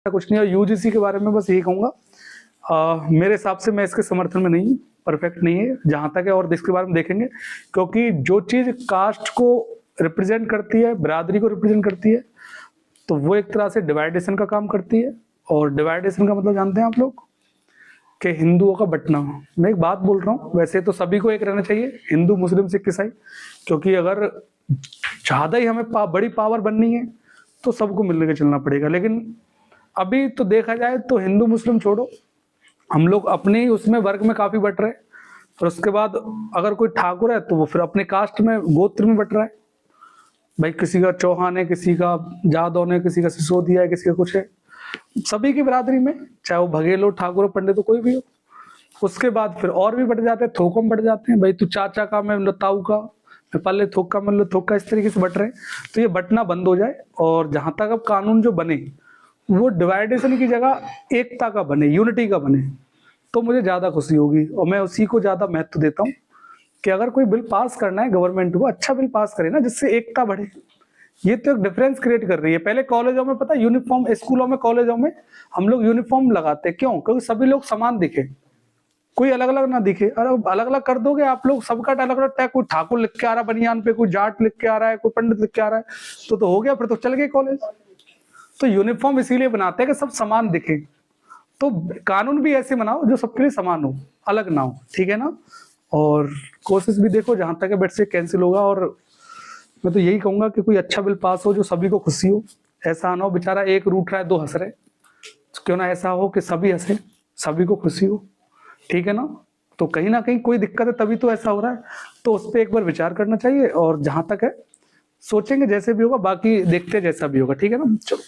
कुछ नहीं है। यूजीसी के बारे में बस यही कहूंगा, मेरे हिसाब से मैं इसके समर्थन में नहीं, परफेक्ट नहीं है जहां तक है, और इसके बारे में देखेंगे, क्योंकि जो चीज कास्ट को रिप्रेजेंट करती है, बिरादरी को रिप्रेजेंट करती है, तो वो एक तरह से डिवाइडेशन का काम करती है। और डिवाइडेशन का मतलब जानते हैं आप लोग कि हिंदुओं का बंटना। मैं एक बात बोल रहा हूँ, वैसे तो सभी को एक रहना चाहिए, हिंदू मुस्लिम सिख ईसाई, क्योंकि अगर ज्यादा ही हमें बड़ी पावर बननी है तो सबको मिलने के चलना पड़ेगा। लेकिन अभी तो देखा जाए तो हिंदू मुस्लिम छोड़ो, हम लोग अपने उसमें वर्ग में काफी बट रहे हैं। और उसके बाद अगर कोई ठाकुर है तो वो फिर अपने कास्ट में, गोत्र में बट रहा है। भाई किसी का चौहान है, किसी का जादव है, किसी का सिसोदिया है, किसी का कुछ है, सभी की बिरादरी में, चाहे वो बघेल हो, ठाकुर हो, पंडित हो, कोई भी हो। उसके बाद फिर और भी बट जाते हैं, थोकों में बट जाते हैं। भाई तू चाचा का, मैं ताऊ का, मैं पल्ले थोक का, मैं थोक का, इस तरीके से बट रहे हैं। तो ये बटना बंद हो जाए, और जहां तक अब कानून जो बने वो डिवाइडेशन की जगह एकता का बने, यूनिटी का बने, तो मुझे ज्यादा खुशी होगी। और मैं उसी को ज्यादा महत्व देता हूँ कि अगर कोई बिल पास करना है गवर्नमेंट को, अच्छा बिल पास करे ना, जिससे एकता बढ़े। ये तो एक डिफरेंस क्रिएट कर रही है। पहले कॉलेजों में पता है यूनिफॉर्म, स्कूलों में, कॉलेजों में हम लोग यूनिफॉर्म लगाते, क्यों? क्योंकि सभी लोग समान दिखे, कोई अलग अलग ना दिखे। अरे अलग अलग कर दोगे आप लोग, सबका अलग अलग टैग, कोई ठाकुर लिख के आ रहा है बनियान पे, कोई जाट लिख के आ रहा है, कोई पंडित लिख के आ रहा है, तो हो गया, फिर तो चल गए कॉलेज। तो यूनिफॉर्म इसीलिए बनाते हैं कि सब समान दिखे। तो कानून भी ऐसे बनाओ जो सबके लिए समान हो, अलग ना हो, ठीक है ना। और कोशिश भी देखो जहां तक है बेट से कैंसिल होगा। और मैं तो यही कहूंगा कि कोई अच्छा बिल पास हो जो सभी को खुशी हो। ऐसा ना हो बेचारा एक रूठ रहा है, दो हंस रहे, क्यों ना ऐसा हो कि सभी हंसे, सभी को खुशी हो, ठीक है ना। तो कहीं ना कहीं कोई दिक्कत है तभी तो ऐसा हो रहा है, तो उस पर एक बार विचार करना चाहिए। और जहां तक है सोचेंगे, जैसे भी होगा, बाकी देखते हैं जैसा भी होगा, ठीक है ना। चलो।